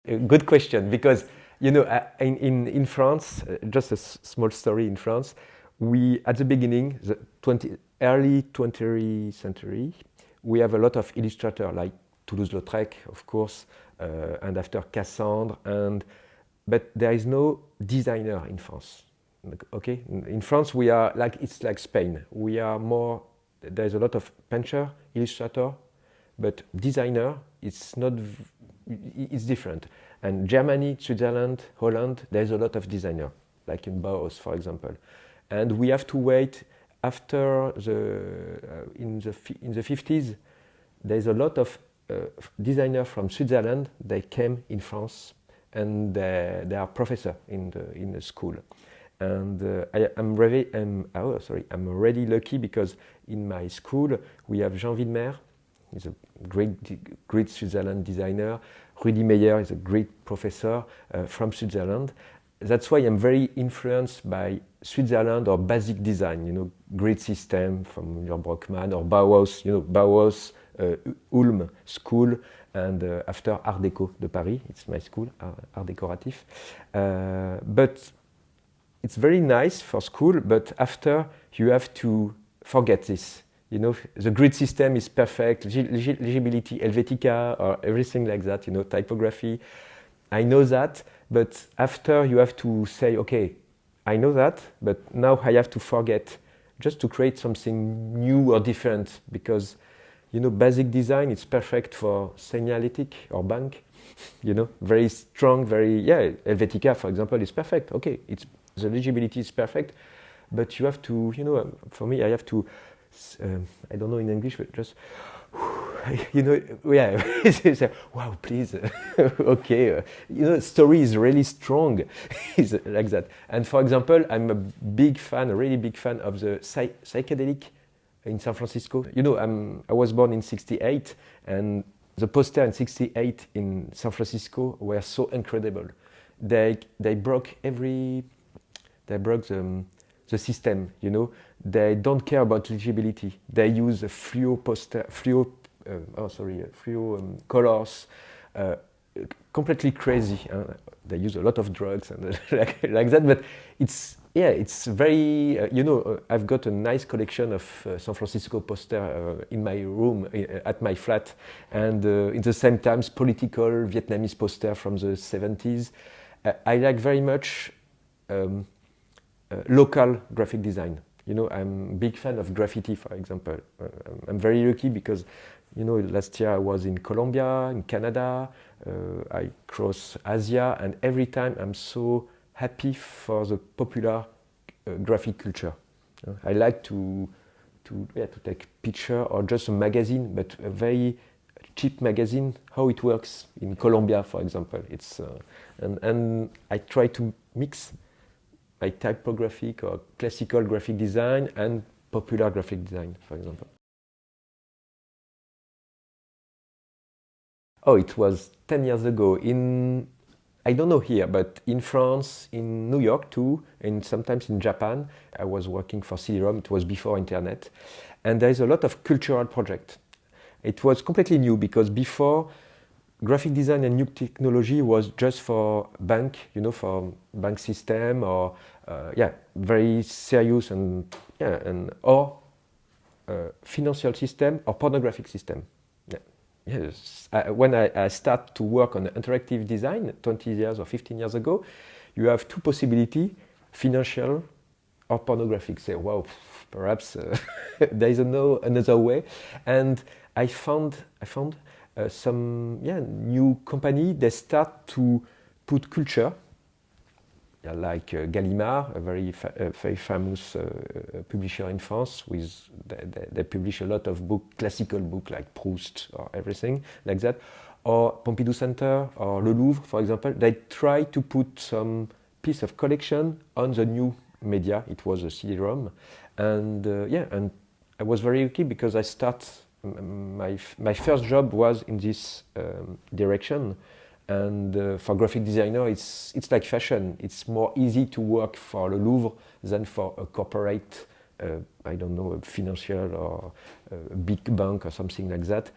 Good question, because in France, just a small story in France, we at the beginning, the early 20th century, we have a lot of illustrator like Toulouse-Lautrec, of course, and after Cassandre, but there is no designer in France. Okay, in France we are like it's like Spain. We are more. There is a lot of painter, illustrator, but designer, it's not. It's different. And Germany, Switzerland, Holland, there's a lot of designer, like in Bauhaus, for example. And we have to wait after in the 50s. There's a lot of designers from Switzerland. They came in France, and they are professor in the school. And I'm really lucky because in my school we have Etienne Mineur. He's a great Switzerland designer. Rudy Meyer is a great professor from Switzerland. That's why I'm very influenced by Switzerland or basic design, great system from your Brockman or Bauhaus, Bauhaus, Ulm school, and after Art Déco de Paris, it's my school, Art Décoratif. But it's very nice for school, but after you have to forget this. The grid system is perfect, legibility, Helvetica, or everything like that, typography. I know that, but after you have to say, okay, I know that, but now I have to forget just to create something new or different because, basic design is perfect for Seignalétique or bank, very strong, Helvetica, for example, is perfect. Okay, the legibility is perfect, but you have to, for me, I have to, I don't know in English, but just, wow, please, okay, story is really strong, is like that. And for example, I'm a really big fan of the psychedelic in San Francisco. I was born in '68, and the poster in '68 in San Francisco were so incredible. They broke the system, They don't care about legibility. They use a fluo colors, completely crazy. They use a lot of drugs and like that. But it's very. I've got a nice collection of San Francisco poster in my room at my flat, and in the same times political Vietnamese poster from the 70s. I like very much. Local graphic design. I'm a big fan of graffiti, for example. I'm very lucky because, last year I was in Colombia, in Canada, I cross Asia, and every time I'm so happy for the popular graphic culture. I like to take picture or just a magazine, but a very cheap magazine, how it works in Colombia, for example. It's and I try to mix like typographic or classical graphic design and popular graphic design, for example. Oh, it was 10 years ago I don't know here, but in France, in New York too, and sometimes in Japan. I was working for CD-ROM, it was before internet. And there is a lot of cultural projects. It was completely new because before, graphic design and new technology was just for bank, for bank system or very serious and or financial system or pornographic system. Yeah. Yes. When I start to work on interactive design 20 years or 15 years ago, you have two possibilities: financial or pornographic. Say, wow, perhaps there is another way. And I found some new company. They start to put culture, like Gallimard, a very famous publisher in France. They publish a lot of classical book like Proust or everything like that, or Pompidou Center or Le Louvre, for example. They try to put some piece of collection on the new media. It was a CD-ROM, and and I was very lucky because I start. My first job was in this direction, and for graphic designer, it's like fashion. It's more easy to work for Le Louvre than for a corporate, I don't know, a financial or a big bank or something like that.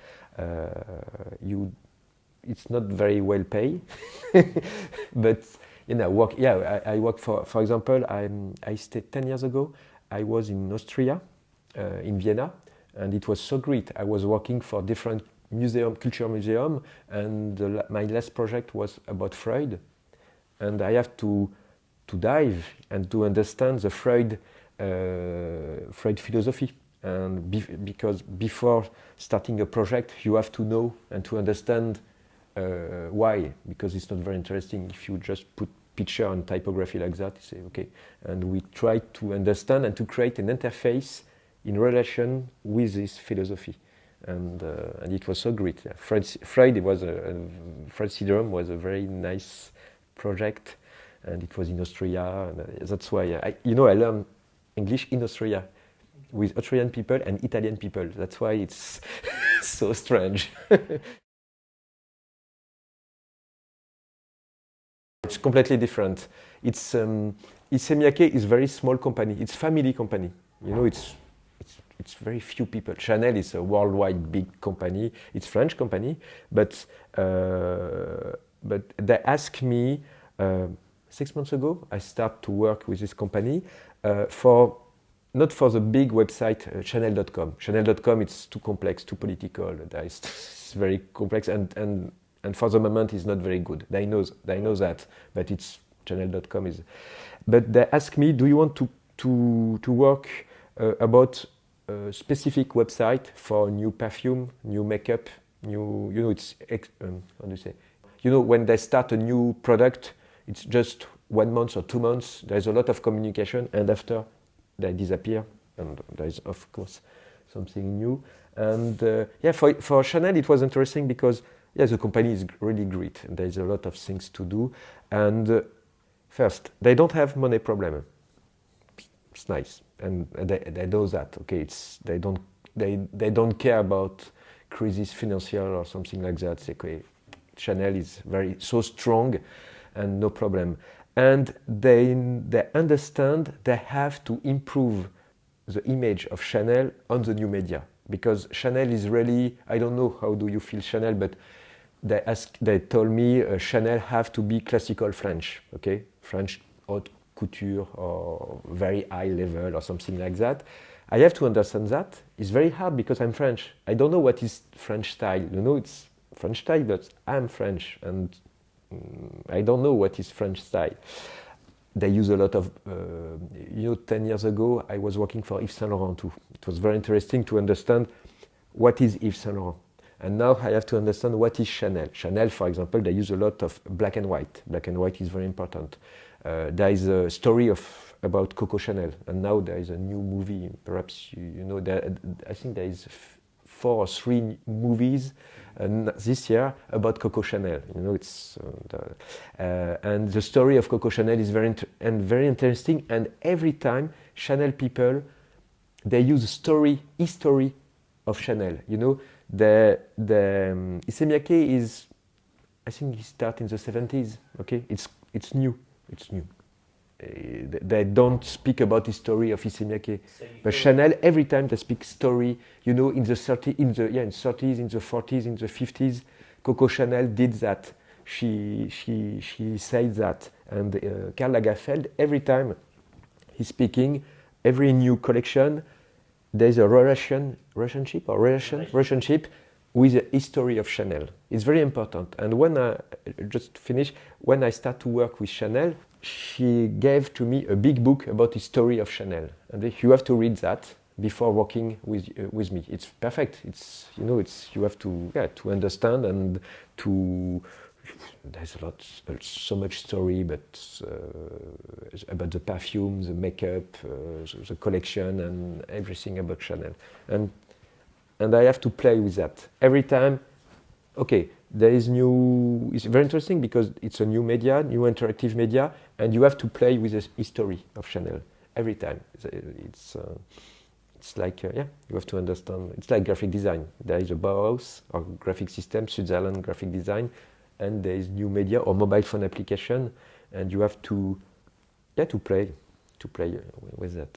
it's not very well paid, but I work for example, I stayed 10 years ago. I was in Austria, in Vienna, and it was so great. I was working for different culture museum, and my last project was about Freud, and I have to dive and to understand the Freud philosophy. And because before starting a project, you have to know and to understand why, because it's not very interesting if you just put picture and typography like that. You say, okay. And we try to understand and to create an interface in relation with this philosophy. And it was so great. Yeah. Freud syndrome was a very nice project, and it was in Austria. And that's why I learned English in Austria with Austrian people and Italian people. That's why it's so strange. It's completely different. It's Issey is very small company. It's family company. It's very few people. Chanel is a worldwide big company. It's French company, but they asked me 6 months ago. I start to work with this company not for the big website Chanel.com. Chanel.com it's too complex, too political. It's very complex and for the moment it's not very good. They know that, but it's Chanel.com is. But they ask me, do you want to work about a specific website for new perfume, new makeup, how do you say? When they start a new product, it's just 1 month or 2 months. There's a lot of communication, and after they disappear, and there is of course something new. And for Chanel it was interesting because the company is really great, and there's a lot of things to do. And first, they don't have money problem. It's nice, and they know that. Okay, they don't care about crisis financial or something like that. Okay, Chanel is so strong, and no problem. And they understand they have to improve the image of Chanel on the new media, because Chanel is really, I don't know how do you feel Chanel, but they told me Chanel have to be classical French, okay, French haute couture or very high level or something like that. I have to understand that. It's very hard because I'm French. I don't know what is French style. It's French style, but I'm French, and I don't know what is French style. They use a lot of, 10 years ago, I was working for Yves Saint Laurent too. It was very interesting to understand what is Yves Saint Laurent. And now I have to understand what is Chanel. Chanel, for example, they use a lot of black and white. Black and white is very important. There is a story about Coco Chanel, and now there is a new movie. Perhaps I think there is 4 or 3 movies this year about Coco Chanel. And the story of Coco Chanel is very interesting. And every time Chanel people, they use history of Chanel. The Issey Miyake is, I think he started in the 70s. Okay, it's new. They don't speak about history of Issey Miyake, but Chanel every time they speak story. In the 30s, in the 40s, in the 50s, Coco Chanel did that. She said that, and Karl Lagerfeld every time he's speaking, every new collection, there's a relationship with the history of Chanel. It's very important. And when I start to work with Chanel, she gave to me a big book about the history of Chanel, and you have to read that before working with me. It's perfect. You have to understand and to. There's so much story, but about the perfume, the makeup, the collection, and everything about Chanel, and I have to play with that every time. Okay, there is new. It's very interesting because it's a new media, new interactive media, and you have to play with the history of Chanel every time. It's like you have to understand. It's like graphic design. There is a Bauhaus or graphic system, Switzerland graphic design, and there is new media or mobile phone application, and you have to play with that.